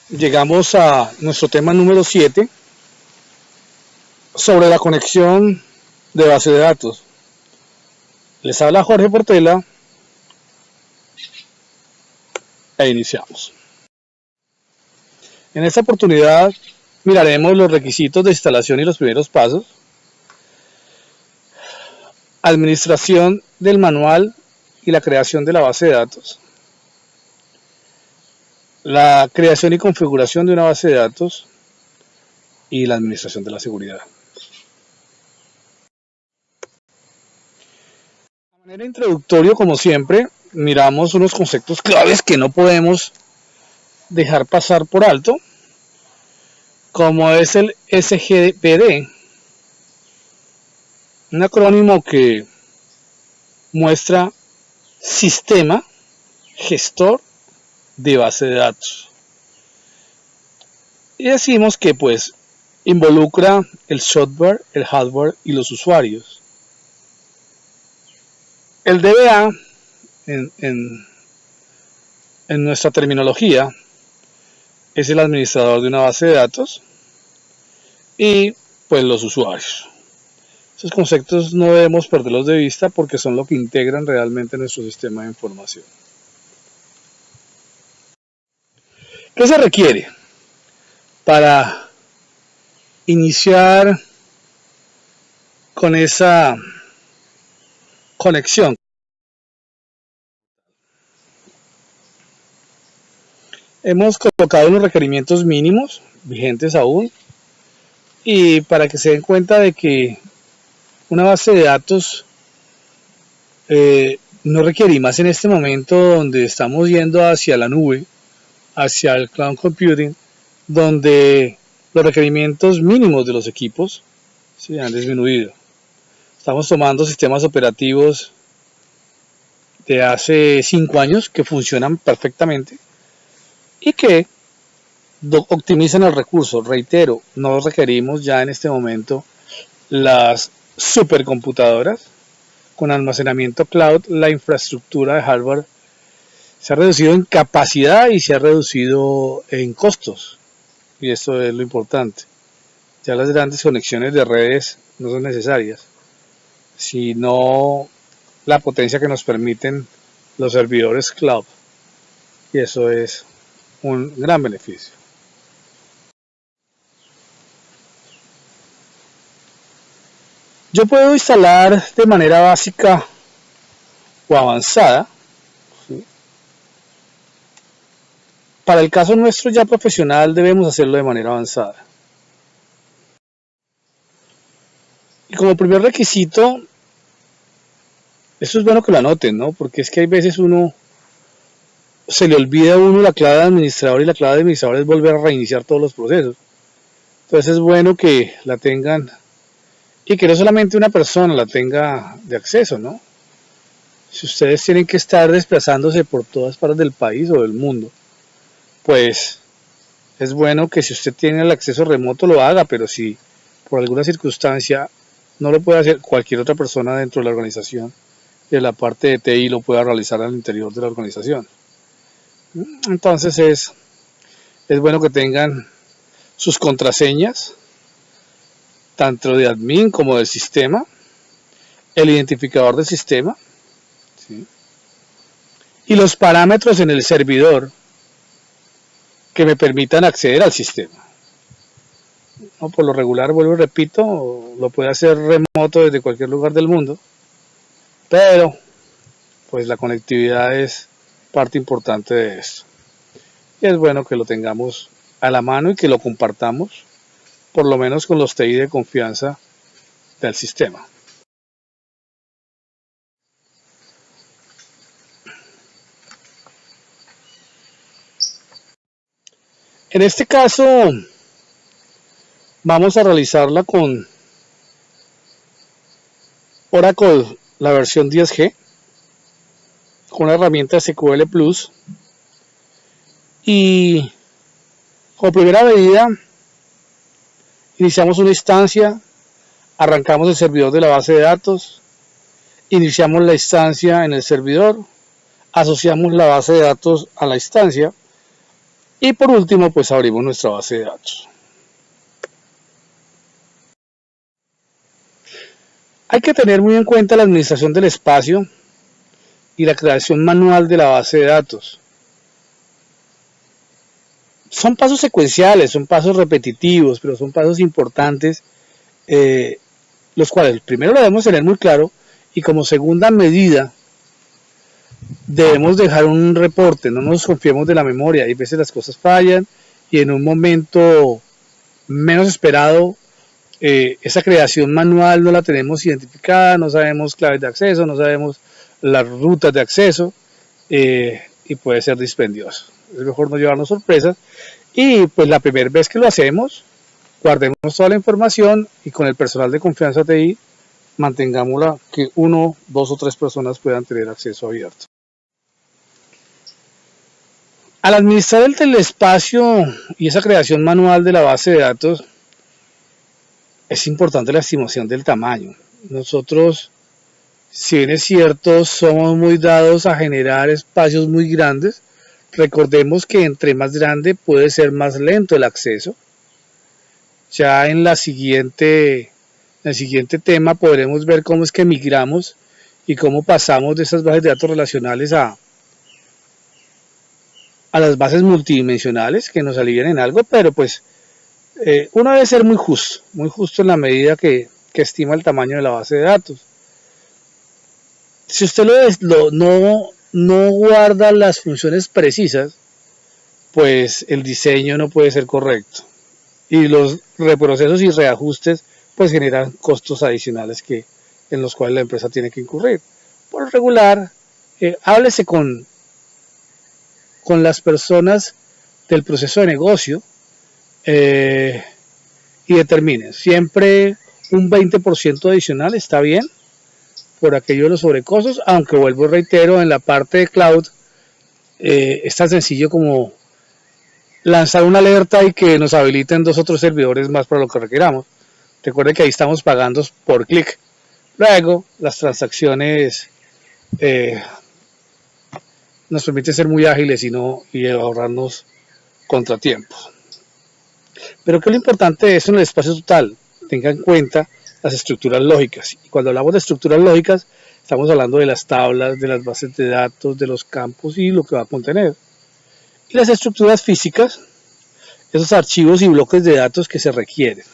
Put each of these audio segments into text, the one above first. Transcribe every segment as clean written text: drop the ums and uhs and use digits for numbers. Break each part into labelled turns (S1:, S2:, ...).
S1: Llegamos a nuestro tema número 7 sobre la conexión de base de datos. Les habla Jorge Portela e iniciamos. En esta oportunidad miraremos los requisitos de instalación y los primeros pasos, administración del manual y la creación de la base de datos, la creación y configuración de una base de datos y la administración de la seguridad. De manera introductoria, como siempre, miramos unos conceptos claves que no podemos dejar pasar por alto, como es el SGPD, un acrónimo que muestra Sistema Gestor de Base de Datos. Y decimos que pues involucra el software, el hardware y los usuarios. El DBA en nuestra terminología es el administrador de una base de datos y pues los usuarios. Esos conceptos no debemos perderlos de vista porque son lo que integran realmente nuestro sistema de información. ¿Qué se requiere para iniciar con esa conexión? Hemos colocado unos requerimientos mínimos vigentes aún, y para que se den cuenta de que una base de datos no requiere más en este momento donde estamos yendo hacia la nube, hacia el cloud computing, donde los requerimientos mínimos de los equipos se han disminuido. Estamos tomando sistemas operativos de hace 5 años que funcionan perfectamente y que optimizan el recurso. Reitero, no requerimos ya en este momento las supercomputadoras con almacenamiento cloud. La infraestructura de hardware se ha reducido en capacidad y se ha reducido en costos, y esto es lo importante. Ya las grandes conexiones de redes no son necesarias, sino la potencia que nos permiten los servidores cloud, y eso es un gran beneficio. Yo puedo instalar de manera básica o avanzada. Para el caso nuestro ya profesional debemos hacerlo de manera avanzada. Y como primer requisito, esto es bueno que lo anoten, ¿no? Porque es que hay veces se le olvida a uno la clave de administrador, y la clave de administrador es volver a reiniciar todos los procesos. Entonces es bueno que la tengan y que no solamente una persona la tenga de acceso, ¿no? Si ustedes tienen que estar desplazándose por todas partes del país o del mundo, pues es bueno que si usted tiene el acceso remoto lo haga, pero si por alguna circunstancia no lo puede hacer, cualquier otra persona dentro de la organización de la parte de TI lo pueda realizar al interior de la organización. Entonces es bueno que tengan sus contraseñas, tanto de admin como del sistema, el identificador del sistema, ¿sí?, y los parámetros en el servidor que me permitan acceder al sistema. No, por lo regular, vuelvo y repito, lo puede hacer remoto desde cualquier lugar del mundo, pero pues la conectividad es parte importante de esto. Y es bueno que lo tengamos a la mano y que lo compartamos, por lo menos con los TI de confianza del sistema. En este caso vamos a realizarla con Oracle, la versión 10G, con la herramienta SQL Plus, y como primera medida iniciamos una instancia, arrancamos el servidor de la base de datos, iniciamos la instancia en el servidor, asociamos la base de datos a la instancia Y por último, pues abrimos nuestra base de datos. Hay que tener muy en cuenta la administración del espacio y la creación manual de la base de datos. Son pasos secuenciales, son pasos repetitivos, pero son pasos importantes, los cuales primero lo debemos tener muy claro y como segunda medida debemos dejar un reporte, no nos confiemos de la memoria, hay veces las cosas fallan y en un momento menos esperado esa creación manual no la tenemos identificada, no sabemos claves de acceso, no sabemos las rutas de acceso y puede ser dispendioso. Es mejor no llevarnos sorpresas y pues la primera vez que lo hacemos, guardemos toda la información y con el personal de confianza TI mantengámosla que 1, 2 o 3 personas puedan tener acceso abierto. Al administrar el telespacio y esa creación manual de la base de datos, es importante la estimación del tamaño. Nosotros, si bien es cierto, somos muy dados a generar espacios muy grandes, recordemos que entre más grande puede ser más lento el acceso. Ya en el siguiente tema podremos ver cómo es que migramos y cómo pasamos de esas bases de datos relacionales a las bases multidimensionales que nos alivian en algo, pero pues uno debe ser muy justo en la medida que estima el tamaño de la base de datos. Si usted no guarda las funciones precisas, pues el diseño no puede ser correcto. Y los reprocesos y reajustes pues generan costos adicionales en los cuales la empresa tiene que incurrir. Por lo regular, háblese con las personas del proceso de negocio y determine. Siempre un 20% adicional está bien por aquello de los sobrecostos, aunque vuelvo y reitero, en la parte de cloud es tan sencillo como lanzar una alerta y que nos habiliten 2 o 3 servidores más para lo que requeramos. Recuerde que ahí estamos pagando por clic. Luego, las transacciones nos permiten ser muy ágiles y ahorrarnos contratiempos. Pero ¿qué es lo importante de eso en el espacio total? Tenga en cuenta las estructuras lógicas. Y cuando hablamos de estructuras lógicas, estamos hablando de las tablas, de las bases de datos, de los campos y lo que va a contener. Y las estructuras físicas, esos archivos y bloques de datos que se requieren.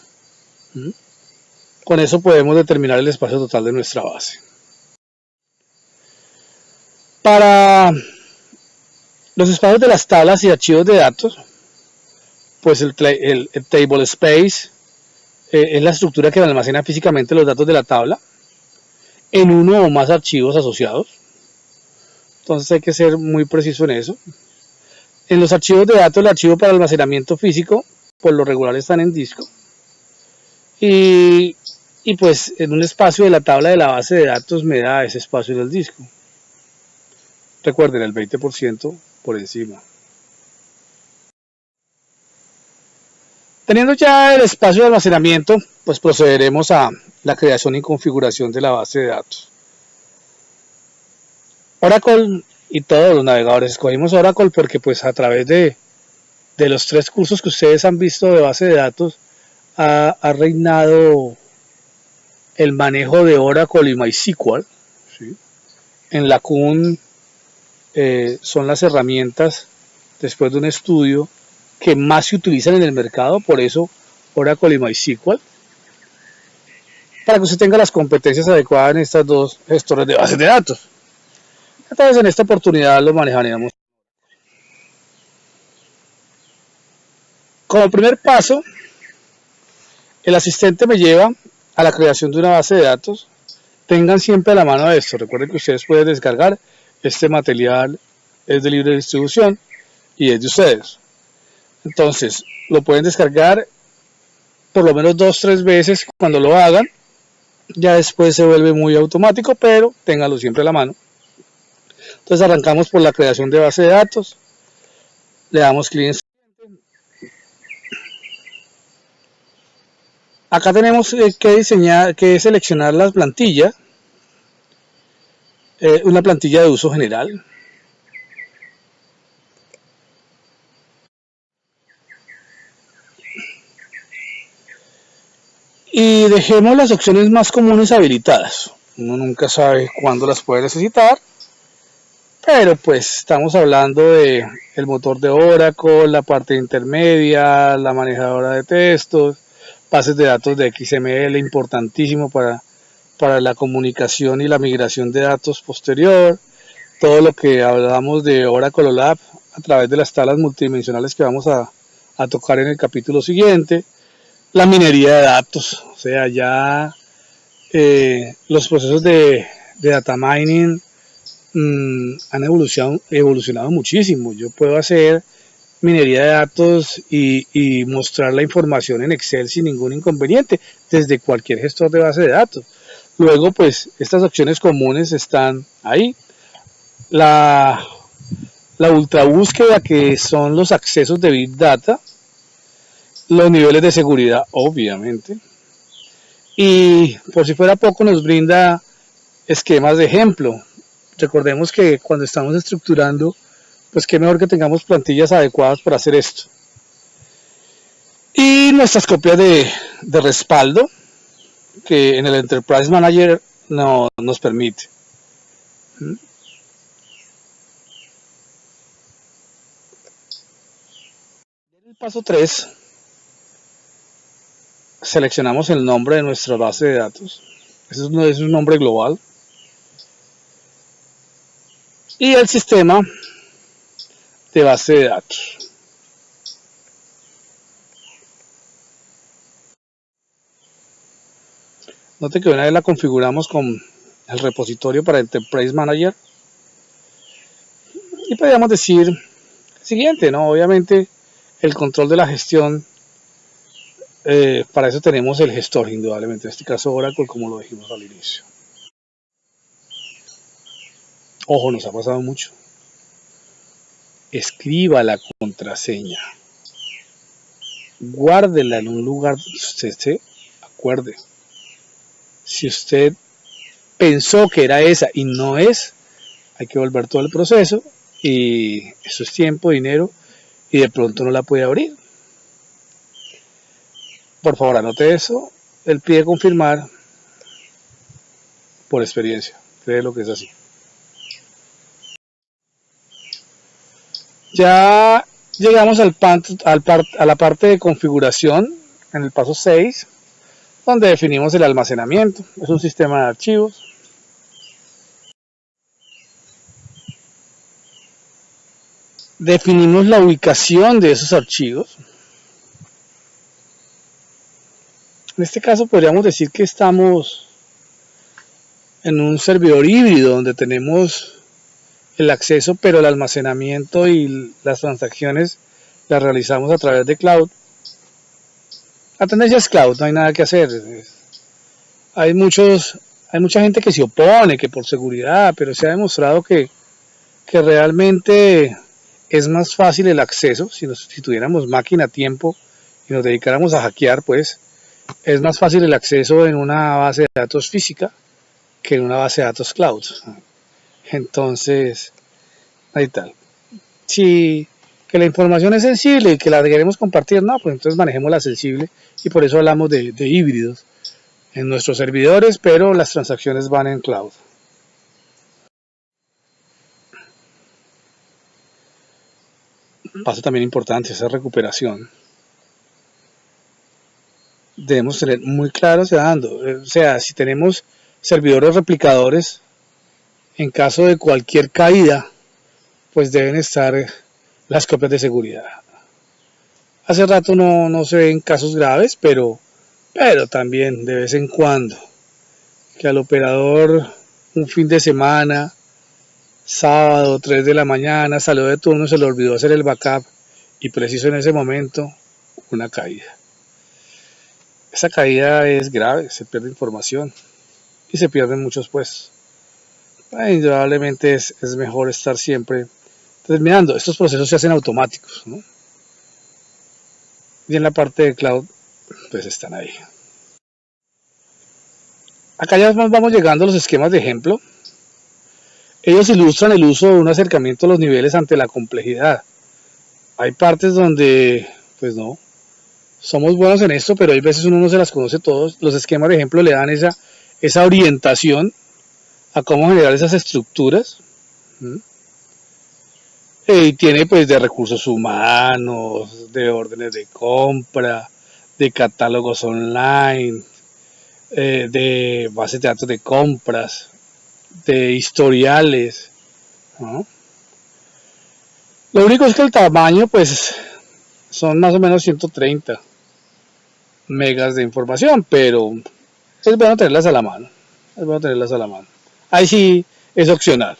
S1: Con eso podemos determinar el espacio total de nuestra base. Para los espacios de las tablas y archivos de datos, pues el table space es la estructura que almacena físicamente los datos de la tabla en uno o más archivos asociados. Entonces hay que ser muy preciso en eso. En los archivos de datos, el archivo para almacenamiento físico, por lo regular están en disco. Y pues en un espacio de la tabla de la base de datos me da ese espacio en el disco. Recuerden, el 20% por encima. Teniendo ya el espacio de almacenamiento, pues procederemos a la creación y configuración de la base de datos. Oracle y todos los navegadores, escogimos Oracle porque pues a través de los 3 cursos que ustedes han visto de base de datos ha reinado el manejo de Oracle y MySQL. ¿Sí? En la CUN son las herramientas, después de un estudio, que más se utilizan en el mercado, por eso Oracle y MySQL, para que usted tenga las competencias adecuadas en estas 2 gestores de bases de datos. Entonces en esta oportunidad lo manejaremos. Como primer paso, el asistente me lleva a la creación de una base de datos. Tengan siempre a la mano esto. Recuerden que ustedes pueden descargar este material, es de libre distribución y es de ustedes. Entonces, lo pueden descargar por lo menos 2 o 3 veces cuando lo hagan. Ya después se vuelve muy automático, pero ténganlo siempre a la mano. Entonces arrancamos por la creación de base de datos. Le damos clic en acá tenemos que seleccionar las plantillas, una plantilla de uso general. Y dejemos las opciones más comunes habilitadas. Uno nunca sabe cuándo las puede necesitar, pero pues estamos hablando de el motor de Oracle, la parte intermedia, la manejadora de textos, bases de datos de XML, importantísimo para la comunicación y la migración de datos posterior, todo lo que hablamos de Oracle OLAP a través de las tablas multidimensionales que vamos a tocar en el capítulo siguiente, la minería de datos, o sea, ya los procesos de data mining han evolucionado muchísimo. Yo puedo hacer minería de datos y mostrar la información en Excel sin ningún inconveniente desde cualquier gestor de base de datos. Luego, pues, estas opciones comunes están ahí. La ultra búsqueda, que son los accesos de Big Data, los niveles de seguridad, obviamente, y por si fuera poco nos brinda esquemas de ejemplo. Recordemos que cuando estamos estructurando, pues qué mejor que tengamos plantillas adecuadas para hacer esto. Y nuestras copias de respaldo, que en el Enterprise Manager no nos permite. En el paso 3, seleccionamos el nombre de nuestra base de datos. Ese es un nombre global. Y el sistema de base de datos. Note que una vez la configuramos con el repositorio para Enterprise Manager, y podríamos decir el siguiente, ¿no? Obviamente el control de la gestión, para eso tenemos el gestor, indudablemente, en este caso Oracle, como lo dijimos al inicio. Ojo, nos ha pasado mucho. Escriba la contraseña, guárdela en un lugar donde usted se acuerde. Si usted pensó que era esa y no es, hay que volver todo el proceso, y eso es tiempo, dinero, y de pronto no la puede abrir. Por favor, anote eso. Él pide confirmar por experiencia. Cree lo que es así. Ya llegamos a la parte de configuración en el paso 6, donde definimos el almacenamiento. Es un sistema de archivos. Definimos la ubicación de esos archivos. En este caso podríamos decir que estamos en un servidor híbrido donde tenemos el acceso, pero el almacenamiento y las transacciones las realizamos a través de cloud. La tendencia es cloud, no hay nada que hacer. Hay mucha gente que se opone, que por seguridad, pero se ha demostrado que realmente es más fácil el acceso. Si tuviéramos máquina a tiempo y nos dedicáramos a hackear, pues es más fácil el acceso en una base de datos física que en una base de datos cloud. Entonces, ahí tal. Si que la información es sensible y que la queremos compartir, no, pues entonces manejemos la sensible, y por eso hablamos de híbridos en nuestros servidores, pero las transacciones van en cloud. Paso también importante, esa recuperación. Debemos tener muy claro hacia dónde. O sea, si tenemos servidores replicadores, en caso de cualquier caída, pues deben estar las copias de seguridad. Hace rato no se ven casos graves, pero también de vez en cuando, que al operador un fin de semana, sábado, 3 de la mañana, salió de turno, se le olvidó hacer el backup, y preciso en ese momento, una caída. Esa caída es grave, se pierde información y se pierden muchos puestos. Indudablemente es mejor estar siempre terminando. Estos procesos se hacen automáticos, ¿no? Y en la parte de cloud, pues están ahí. Acá ya vamos llegando a los esquemas de ejemplo. Ellos ilustran el uso de un acercamiento a los niveles ante la complejidad. Hay partes donde, pues no, somos buenos en esto, pero hay veces uno no se las conoce todos. Los esquemas, de ejemplo, le dan esa orientación a cómo generar esas estructuras. Y tiene pues de recursos humanos, de órdenes de compra, de catálogos online, de bases de datos de compras, de historiales, ¿no? Lo único es que el tamaño pues son más o menos 130 megas de información, pero es bueno tenerlas a la mano. Es bueno tenerlas a la mano. Ahí sí es opcional.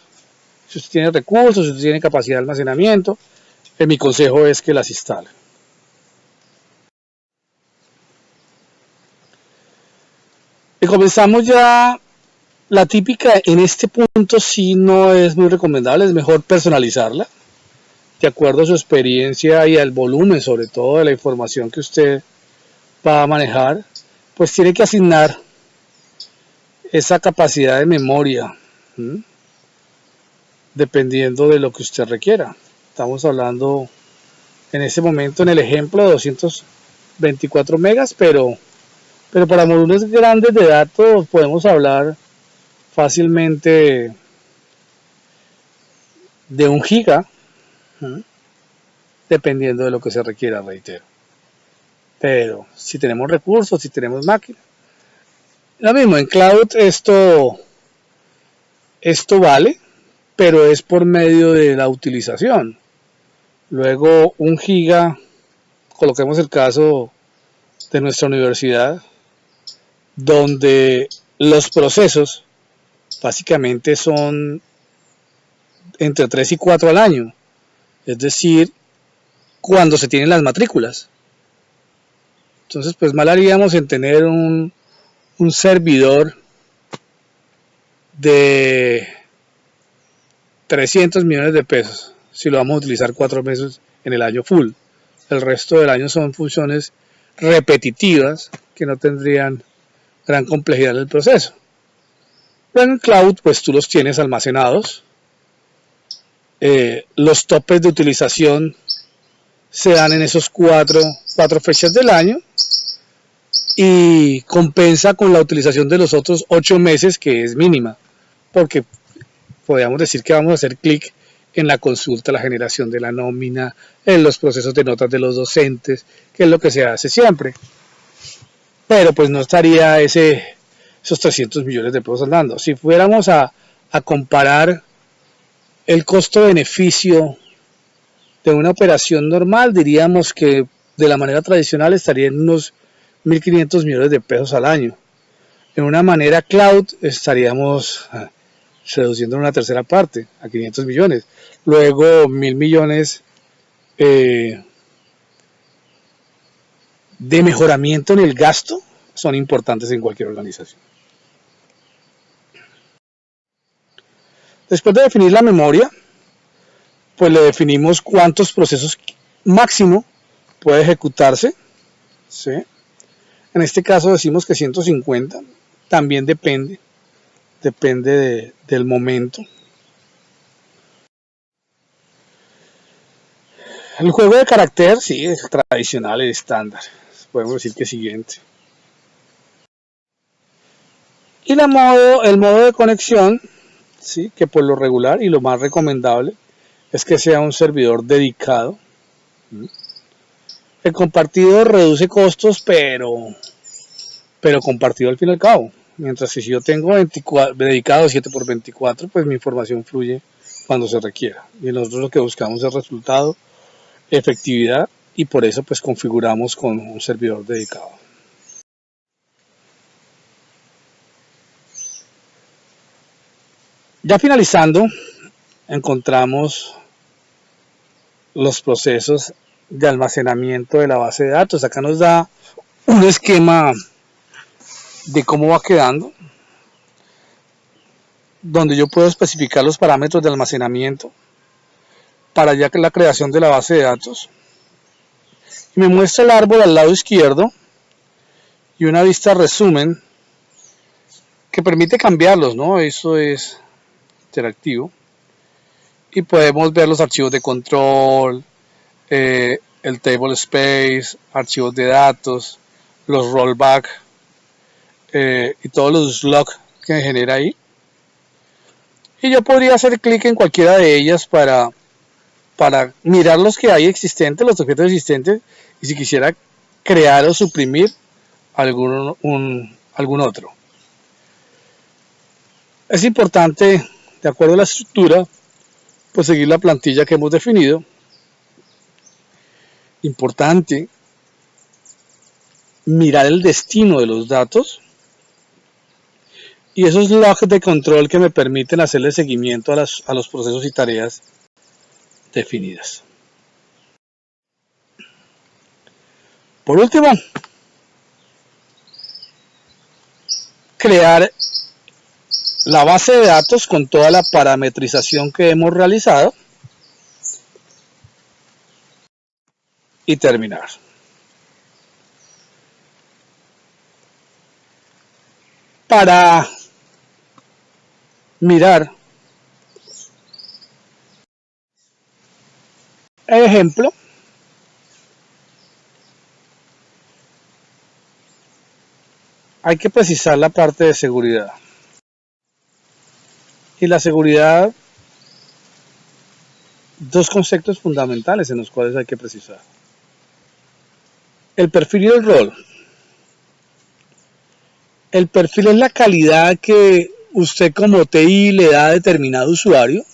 S1: Si usted tiene recursos, si usted tiene capacidad de almacenamiento, mi consejo es que las instale. Y comenzamos ya. La típica en este punto sí no es muy recomendable, es mejor personalizarla de acuerdo a su experiencia y al volumen, sobre todo, de la información que usted va a manejar. Pues tiene que asignar esa capacidad de memoria, ¿sí? Dependiendo de lo que usted requiera. Estamos hablando en este momento en el ejemplo de 224 megas, pero para volúmenes grandes de datos podemos hablar fácilmente de 1 giga, ¿sí? Dependiendo de lo que se requiera, reitero. Pero si tenemos recursos, si tenemos máquina, lo mismo en cloud esto vale, pero es por medio de la utilización. Luego 1 giga, coloquemos el caso de nuestra universidad, donde los procesos básicamente son entre 3 y 4 al año, es decir, cuando se tienen las matrículas. Entonces pues mal haríamos en tener un servidor de 300 millones de pesos si lo vamos a utilizar 4 meses en el año full. El resto del año son funciones repetitivas que no tendrían gran complejidad en el proceso. Pero en el cloud pues tú los tienes almacenados. Los topes de utilización se dan en esos cuatro fechas del año y compensa con la utilización de los otros 8 meses, que es mínima, porque podríamos decir que vamos a hacer clic en la consulta, la generación de la nómina, en los procesos de notas de los docentes, que es lo que se hace siempre. Pero pues no estaría esos 300 millones de pesos andando. Si fuéramos a comparar el costo-beneficio de una operación normal, diríamos que de la manera tradicional estaría en unos 1.500 millones de pesos al año. En una manera cloud estaríamos reduciendo en una tercera parte, a 500 millones. Luego 1.000 millones de mejoramiento en el gasto son importantes en cualquier organización. Después de definir la memoria, pues le definimos cuántos procesos máximo puede ejecutarse, ¿sí? En este caso decimos que 150, también depende del momento. El juego de carácter, sí, es tradicional, es estándar, podemos decir que es siguiente. Y el modo de conexión, sí, que por lo regular y lo más recomendable es que sea un servidor dedicado. El compartido reduce costos, pero compartido al fin y al cabo. Mientras que si yo tengo dedicado 7x24, pues mi información fluye cuando se requiera. Y nosotros lo que buscamos es resultado, efectividad, y por eso pues configuramos con un servidor dedicado. Ya finalizando, encontramos los procesos de almacenamiento de la base de datos. Acá nos da un esquema de cómo va quedando, donde yo puedo especificar los parámetros de almacenamiento para ya la creación de la base de datos. Y me muestra el árbol al lado izquierdo y una vista resumen que permite cambiarlos, ¿no? Eso es interactivo. Y podemos ver los archivos de control, el table space, archivos de datos, los rollback y todos los logs que me genera ahí. Y yo podría hacer clic en cualquiera de ellas para mirar los que hay existentes, los objetos existentes, y si quisiera crear o suprimir algún otro. Es importante, de acuerdo a la estructura, pues seguir la plantilla que hemos definido. Importante mirar el destino de los datos y esos logs de control que me permiten hacerle seguimiento a los procesos y tareas definidas. Por último, crear la base de datos con toda la parametrización que hemos realizado y terminar. Para mirar el ejemplo, hay que precisar la parte de seguridad. Y la seguridad, dos conceptos fundamentales en los cuales hay que precisar. El perfil y el rol. El perfil es la calidad que usted como TI le da a determinado usuario.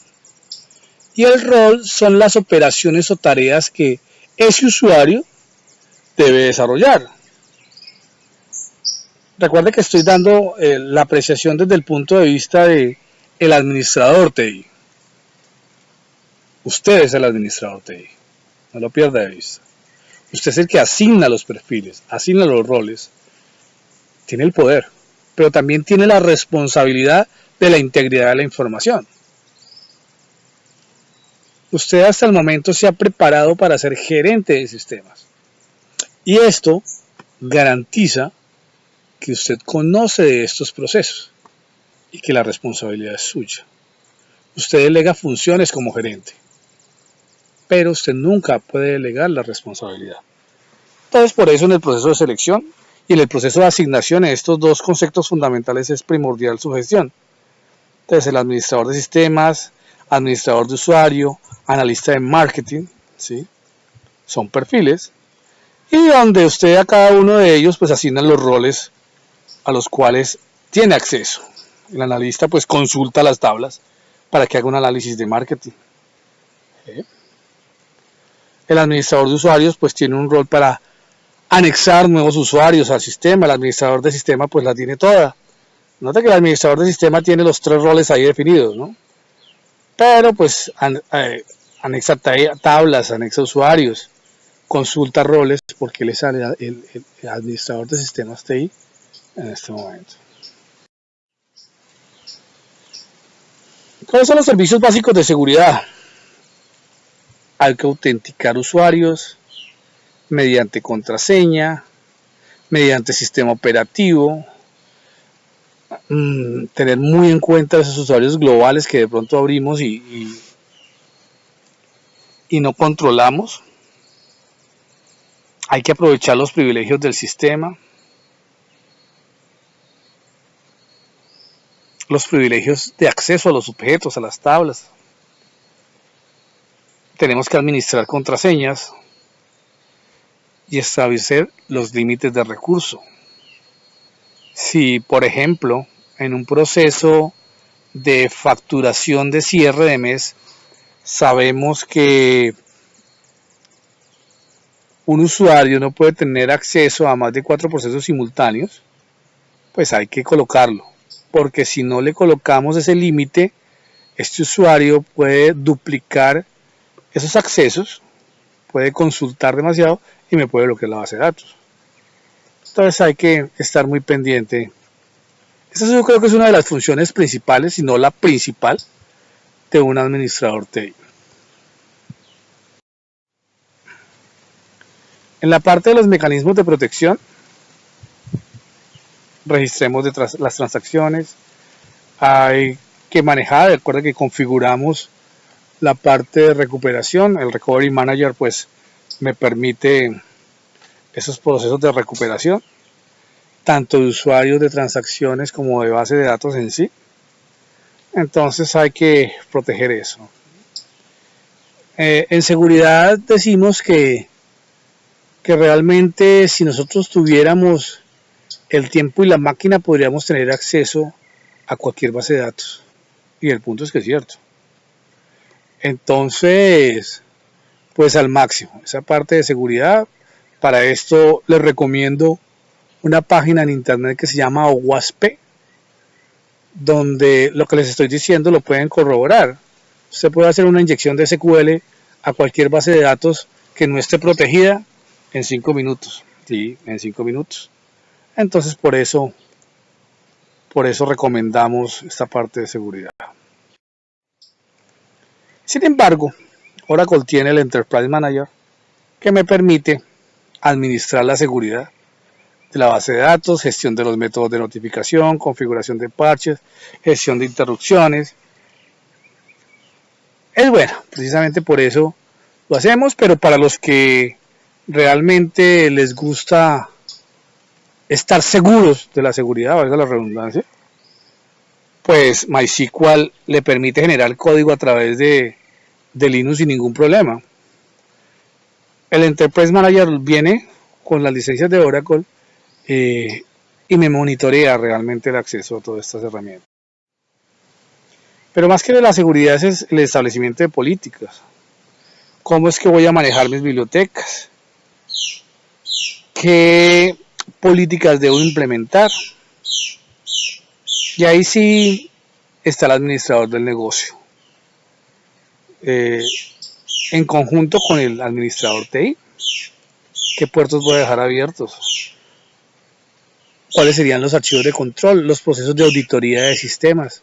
S1: Y el rol son las operaciones o tareas que ese usuario debe desarrollar. Recuerde que estoy dando la apreciación desde el punto de vista de el administrador TI. Usted es el administrador TI. No lo pierda de vista. Usted es el que asigna los perfiles, asigna los roles. Tiene el poder, pero también tiene la responsabilidad de la integridad de la información. Usted hasta el momento se ha preparado para ser gerente de sistemas. Y esto garantiza que usted conoce de estos procesos y que la responsabilidad es suya. Usted delega funciones como gerente, pero usted nunca puede delegar la responsabilidad. Entonces, por eso en el proceso de selección y en el proceso de asignación de estos dos conceptos fundamentales es primordial su gestión. Entonces, el administrador de sistemas, administrador de usuario, analista de marketing, ¿sí? Son perfiles y donde usted a cada uno de ellos pues asigna los roles a los cuales tiene acceso. El analista pues consulta las tablas para que haga un análisis de marketing. El administrador de usuarios pues tiene un rol para anexar nuevos usuarios al sistema. El administrador de sistema pues la tiene toda. Nota que el administrador de sistema tiene los tres roles ahí definidos, ¿no? Pero pues anexa tablas, anexa usuarios, consulta roles, porque él es el administrador de sistemas TI en este momento. ¿Cuáles son los servicios básicos de seguridad? Hay que autenticar usuarios mediante contraseña, mediante sistema operativo, tener muy en cuenta esos usuarios globales que de pronto abrimos y no controlamos. Hay que aprovechar los privilegios del sistema, los privilegios de acceso a los objetos, a las tablas. Tenemos que administrar contraseñas y establecer los límites de recurso. Si, por ejemplo, en un proceso de facturación de cierre de mes, sabemos que un usuario no puede tener acceso a más de 4 procesos simultáneos, pues hay que colocarlo, porque si no le colocamos ese límite, este usuario puede duplicar esos accesos, puede consultar demasiado y me puede bloquear la base de datos. Entonces hay que estar muy pendiente. Esta yo creo que es una de las funciones principales, si no la principal, de un administrador TI. En la parte de los mecanismos de protección, registremos las transacciones. Hay que manejar, recuerda que configuramos la parte de recuperación. El Recovery Manager pues me permite esos procesos de recuperación, tanto de usuarios de transacciones como de base de datos en sí. Entonces hay que proteger eso. En seguridad decimos que realmente si nosotros tuviéramos el tiempo y la máquina podríamos tener acceso a cualquier base de datos. Y el punto es que es cierto. Entonces, pues al máximo, esa parte de seguridad. Para esto les recomiendo una página en internet que se llama OWASP, donde lo que les estoy diciendo lo pueden corroborar. Usted puede hacer una inyección de SQL a cualquier base de datos que no esté protegida en 5 minutos. Sí, en 5 minutos. Entonces por eso recomendamos esta parte de seguridad. Sin embargo, Oracle tiene el Enterprise Manager que me permite administrar la seguridad de la base de datos, gestión de los métodos de notificación, configuración de parches, gestión de interrupciones. Es bueno, precisamente por eso lo hacemos, pero para los que realmente les gusta estar seguros de la seguridad, valga la redundancia, pues MySQL le permite generar código a través de Linux sin ningún problema. El Enterprise Manager viene con las licencias de Oracle y me monitorea realmente el acceso a todas estas herramientas. Pero más que de la seguridad es el establecimiento de políticas. ¿Cómo es que voy a manejar mis bibliotecas? ¿Qué políticas debo implementar? Y ahí sí está el administrador del negocio. En conjunto con el administrador TI, ¿qué puertos voy a dejar abiertos? ¿Cuáles serían los archivos de control? Los procesos de auditoría de sistemas.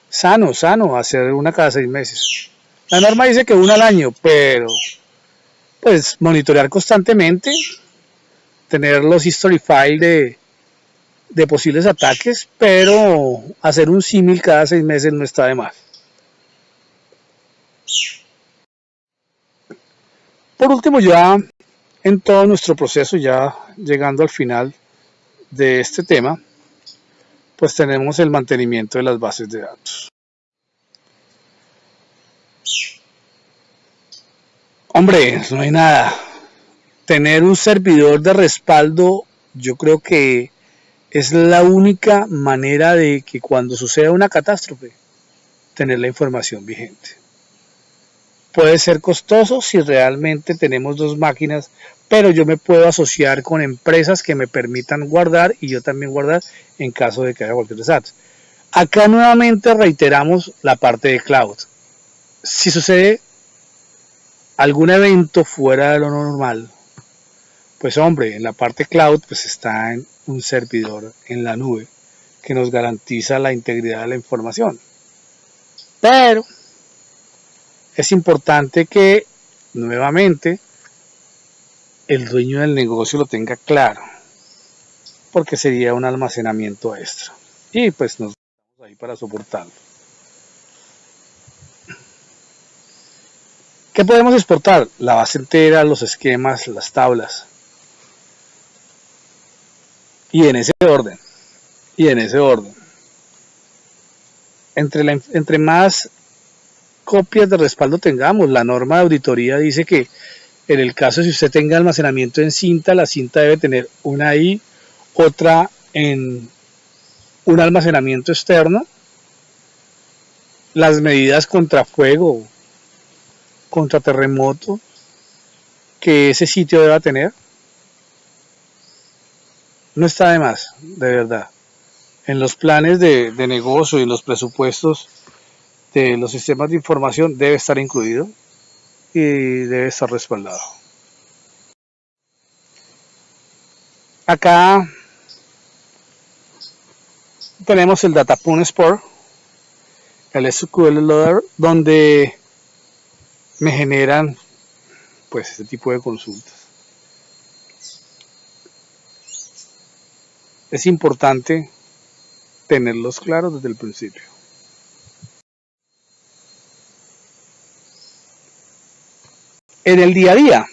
S1: Sano, hacer una cada 6 meses. La norma dice que una al año, pero pues monitorear constantemente, tener los history file de posibles ataques, pero hacer un símil cada 6 meses no está de más. Por último, ya en todo nuestro proceso, ya llegando al final de este tema, pues tenemos el mantenimiento de las bases de datos. Hombre, no hay nada. Tener un servidor de respaldo, yo creo que es la única manera de que cuando suceda una catástrofe, tener la información vigente. Puede ser costoso si realmente tenemos 2 máquinas, pero yo me puedo asociar con empresas que me permitan guardar y yo también guardar en caso de que haya cualquier desastre. Acá nuevamente reiteramos la parte de cloud. Si sucede algún evento fuera de lo normal, pues hombre, en la parte cloud pues está en un servidor en la nube que nos garantiza la integridad de la información. Pero es importante que nuevamente el dueño del negocio lo tenga claro, porque sería un almacenamiento extra y pues nos vamos ahí para soportarlo. ¿Qué podemos exportar? La base entera, los esquemas, las tablas. Y en ese orden. Entre más copias de respaldo tengamos, la norma de auditoría dice que en el caso si usted tenga almacenamiento en cinta, la cinta debe tener una ahí, otra en un almacenamiento externo. Las medidas contra fuego, contra terremoto que ese sitio deba tener, no está de más, de verdad. En los planes de negocio y en los presupuestos de los sistemas de información debe estar incluido y debe estar respaldado. Acá tenemos el Datapun Export, el SQL Loader, donde me generan pues este tipo de consultas. Es importante tenerlos claros desde el principio. En el día a día,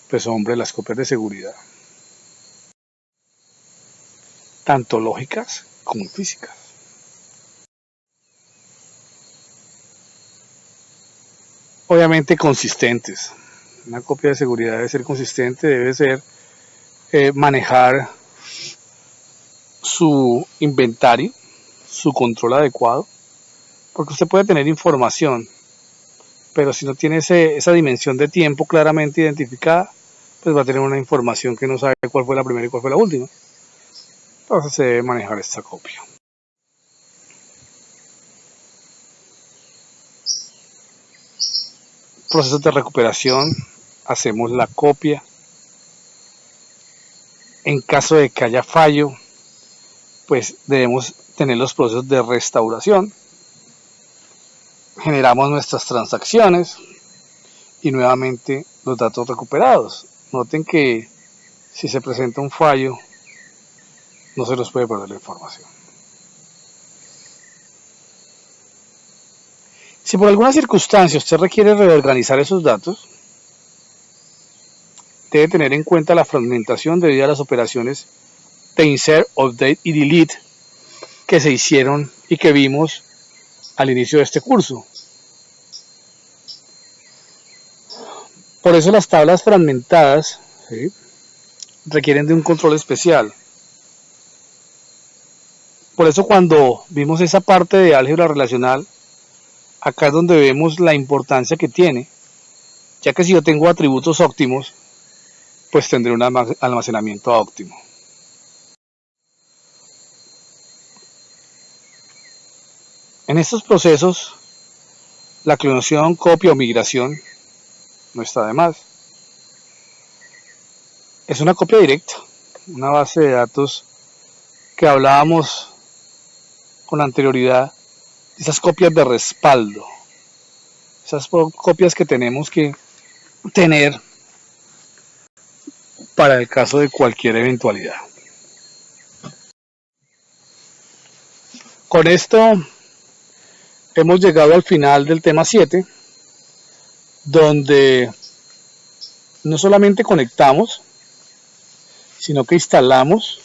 S1: pues hombre, las copias de seguridad, tanto lógicas como físicas. Obviamente consistentes. Una copia de seguridad debe ser consistente, debe ser manejar su inventario, su control adecuado, porque usted puede tener información, pero si no tiene esa dimensión de tiempo claramente identificada, pues va a tener una información que no sabe cuál fue la primera y cuál fue la última. Entonces se debe manejar esta copia. Procesos de recuperación, hacemos la copia. En caso de que haya fallo, pues debemos tener los procesos de restauración. Generamos nuestras transacciones y nuevamente los datos recuperados. Noten que si se presenta un fallo, no se nos puede perder la información. Si por alguna circunstancia usted requiere reorganizar esos datos, debe tener en cuenta la fragmentación debido a las operaciones de insert, update y delete que se hicieron y que vimos al inicio de este curso. Por eso las tablas fragmentadas, ¿sí?, requieren de un control especial. Por eso cuando vimos esa parte de álgebra relacional, acá es donde vemos la importancia que tiene, ya que si yo tengo atributos óptimos, pues tendré un almacenamiento óptimo. En estos procesos, la clonación, copia o migración no está de más. Es una copia directa, una base de datos que hablábamos con anterioridad, esas copias de respaldo, esas copias que tenemos que tener para el caso de cualquier eventualidad. Con esto hemos llegado al final del tema 7, donde no solamente conectamos, sino que instalamos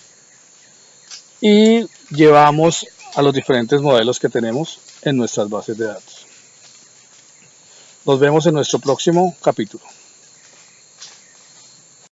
S1: y llevamos a los diferentes modelos que tenemos en nuestras bases de datos. Nos vemos en nuestro próximo capítulo.